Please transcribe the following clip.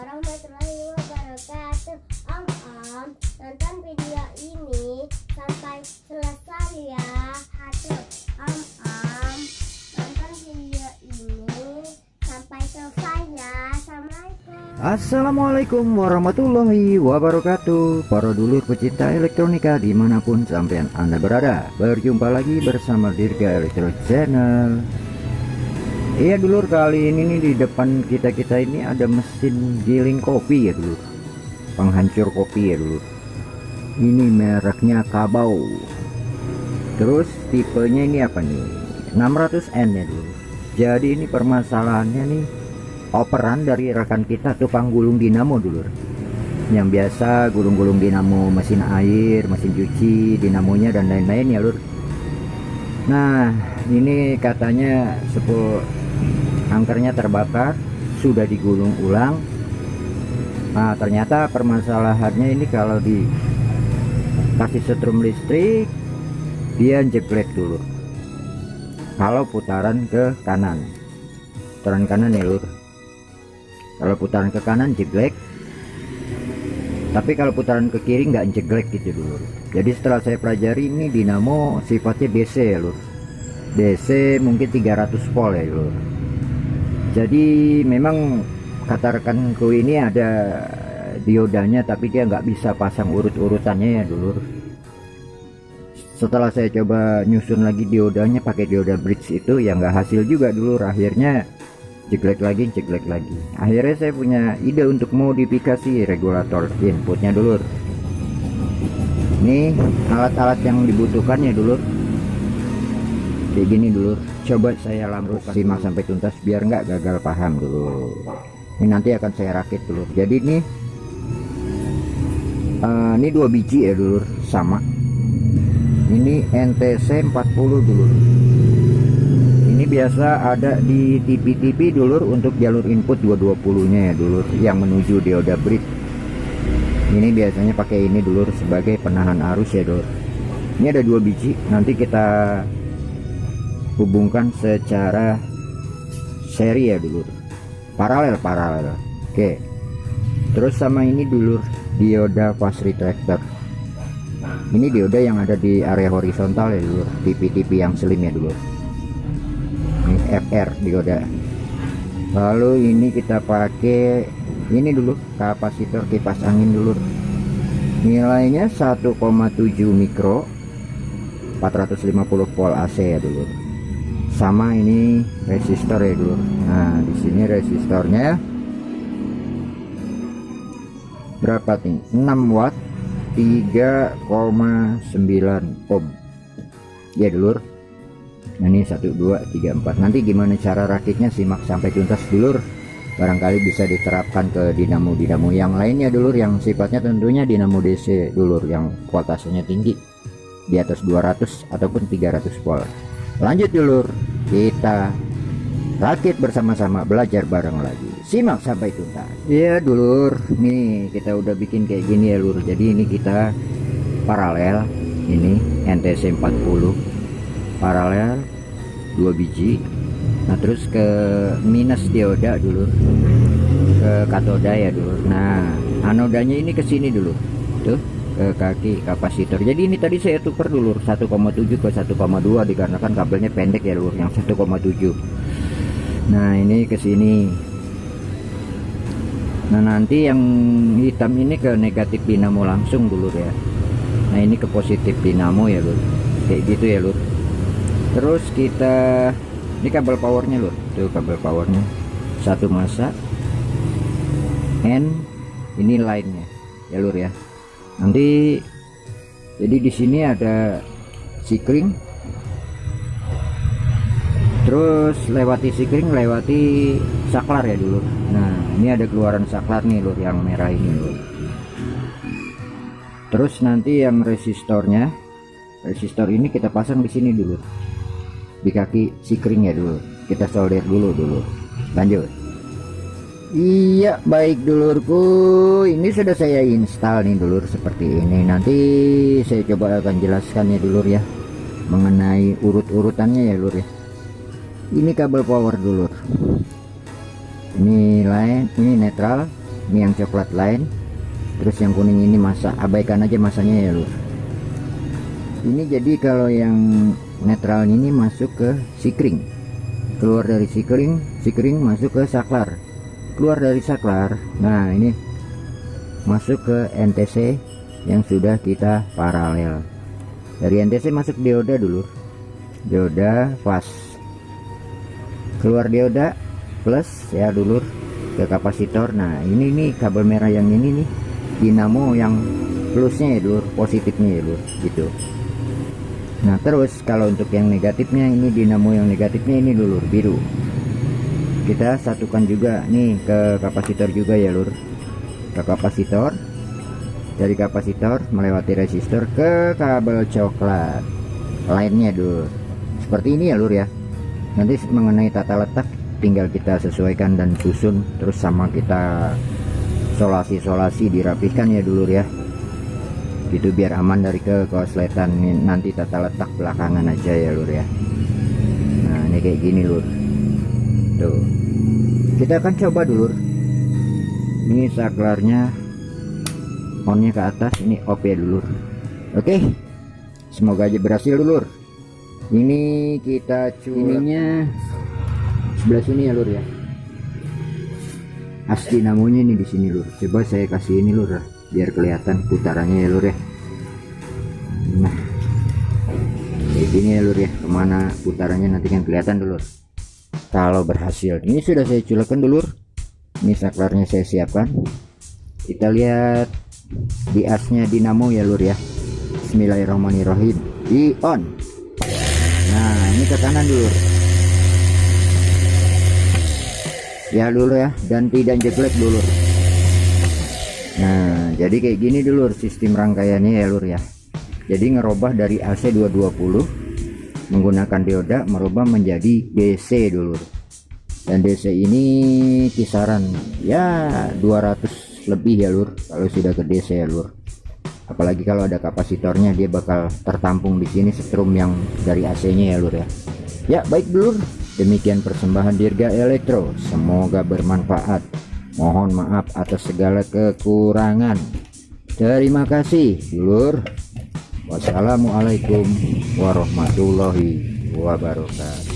warahmatullahi wabarakatuh. Om, nonton video ini sampai selesai ya. Hatur. Om, nonton video ini sampai selesai ya. Assalamualaikum warahmatullahi wabarakatuh. Para dulur pecinta elektronika dimanapun sampean Anda berada, berjumpa lagi bersama Dirga Elektro Channel. Iya dulur, kali ini nih di depan kita ini ada mesin giling kopi ya dulur, penghancur kopi ya dulur. Ini mereknya Kabau. Terus tipenya ini apa nih, 600N ya dulur. Jadi ini permasalahannya nih, operan dari rekan kita tukang gulung dinamo dulur, yang biasa gulung-gulung dinamo mesin air, mesin cuci, dinamonya dan lain-lain ya lur. Nah ini katanya sepul angkernya terbakar, sudah digulung ulang. Nah ternyata permasalahannya ini kalau dikasih setrum listrik dia jeglek dulu kalau putaran ke kanan, putaran kanan ya lur. Kalau putaran ke kanan jeglek, tapi kalau putaran ke kiri nggak jeglek gitu dulu. Jadi setelah saya pelajari, ini dinamo sifatnya DC ya lur, DC mungkin 300 volt ya lur. Jadi memang kata rekanku ini ada diodanya, tapi dia nggak bisa pasang urut-urutannya ya dulur. Setelah saya coba nyusun lagi diodanya pakai dioda bridge itu, ya nggak hasil juga dulur. Akhirnya jeglek lagi. Akhirnya saya punya ide untuk modifikasi regulator inputnya dulur. Ini alat-alat yang dibutuhkan ya dulur, kayak gini dulur. Coba saya langsung simak sampai tuntas biar nggak gagal paham dulu. Ini nanti akan saya rakit dulu. Jadi ini 2 biji ya dulur, sama. Ini NTC 40 dulur. Ini biasa ada di TV dulur untuk jalur input 220 nya ya dulur, yang menuju dioda bridge. Ini biasanya pakai ini dulur sebagai penahan arus ya dulur. Ini ada 2 biji, nanti kita hubungkan secara seri ya dulur, paralel. Oke, terus sama ini dulur dioda fast retractor. Ini dioda yang ada di area horizontal ya dulur, TV yang slim ya dulur. Ini FR dioda. Lalu ini kita pakai ini dulu, kapasitor kipas angin dulur. Nilainya 1,7 mikro, 450 volt AC ya dulur. Sama ini resistor ya dulur. Nah di sini resistornya berapa nih, 6 watt 3,9 ohm ya dulur. Nah ini 1 2 3 4. Nanti gimana cara rakitnya simak sampai tuntas dulur, barangkali bisa diterapkan ke dinamo yang lainnya dulur, yang sifatnya tentunya dinamo DC dulur, yang voltasenya tinggi di atas 200 ataupun 300 volt. Lanjut dulur, kita rakit bersama-sama, belajar bareng lagi. Simak sampai tuntas. Iya dulur, nih kita udah bikin kayak gini ya lur. Jadi ini kita paralel, ini NTC 40 paralel 2 biji. Nah terus ke minus dioda dulur, ke katoda ya dulur. Nah anodanya ini ke sini dulu tuh, ke kaki kapasitor. Jadi ini tadi saya tuker dulu 1,7 ke 1,2 dikarenakan kabelnya pendek ya lur, yang 1,7. Nah ini ke sini. Nah nanti yang hitam ini ke negatif dinamo langsung dulu ya. Nah ini ke positif dinamo ya lur, kayak gitu ya lur. Terus kita ini kabel powernya lur, tuh kabel powernya satu masa N, ini line-nya ya lur ya. Nanti jadi di sini ada sikring, terus lewati sikring lewati saklar ya dulu. Nah ini ada keluaran saklar nih lur, yang merah ini lur. Terus nanti yang resistor ini kita pasang di sini dulu, di kaki sikring ya dulu. Kita solder dulu. Lanjut. Iya baik dulurku, ini sudah saya install nih dulur, seperti ini. Nanti saya coba akan jelaskan ya dulur ya, mengenai urut-urutannya ya lur ya. Ini kabel power dulur, ini line, ini netral, ini yang coklat lain, terus yang kuning ini masa, abaikan aja masanya ya lur. Ini jadi kalau yang netral ini masuk ke sikring, keluar dari sikring masuk ke saklar, keluar dari saklar. Nah ini masuk ke NTC yang sudah kita paralel. Dari NTC masuk dioda dulu, dioda pas, keluar dioda plus ya dulur ke kapasitor. Nah ini nih kabel merah yang ini nih dinamo yang plusnya ya dulur, positifnya ya dulur gitu. Nah terus kalau untuk yang negatifnya, ini dinamo yang negatifnya ini dulur biru, kita satukan juga nih ke kapasitor juga ya lur, ke kapasitor, dari kapasitor melewati resistor ke kabel coklat lainnya dulur, seperti ini ya lur ya. Nanti mengenai tata letak tinggal kita sesuaikan dan susun, terus sama kita solasi dirapihkan ya dulur ya, gitu biar aman dari kekosletan. Nanti tata letak belakangan aja ya lur ya. Nah ini kayak gini lur tuh, kita akan coba dulur. Ini saklarnya onnya ke atas, ini off ya dulur. Oke, semoga aja berhasil dulur. Ini kita ininya sebelah sini ya lur ya, as dinamonya ini di sini lur. Coba saya kasih ini lur biar kelihatan putarannya ya lur ya. Nah kayak gini ya lur ya, kemana putarannya nanti kan kelihatan dulur kalau berhasil. Ini sudah saya culekkan dulur, ini saklarnya saya siapkan. Kita lihat di asnya dinamo ya lur ya. Bismillahirrahmanirrahim, di on. Nah ini ke kanan dulur ya dulu ya, dan tidak jeglek dulur. Nah jadi kayak gini dulur sistem rangkaiannya ya lur ya. Jadi ngerubah dari AC 220 menggunakan dioda, merubah menjadi DC dulur. Dan DC ini kisaran ya 200 lebih ya lur kalau sudah ke DC ya lur. Apalagi kalau ada kapasitornya, dia bakal tertampung di sini setrum yang dari AC nya ya lur ya. Ya baik dulur, demikian persembahan Dirga Elektro, semoga bermanfaat. Mohon maaf atas segala kekurangan. Terima kasih dulur. Wassalamualaikum warahmatullahi wabarakatuh.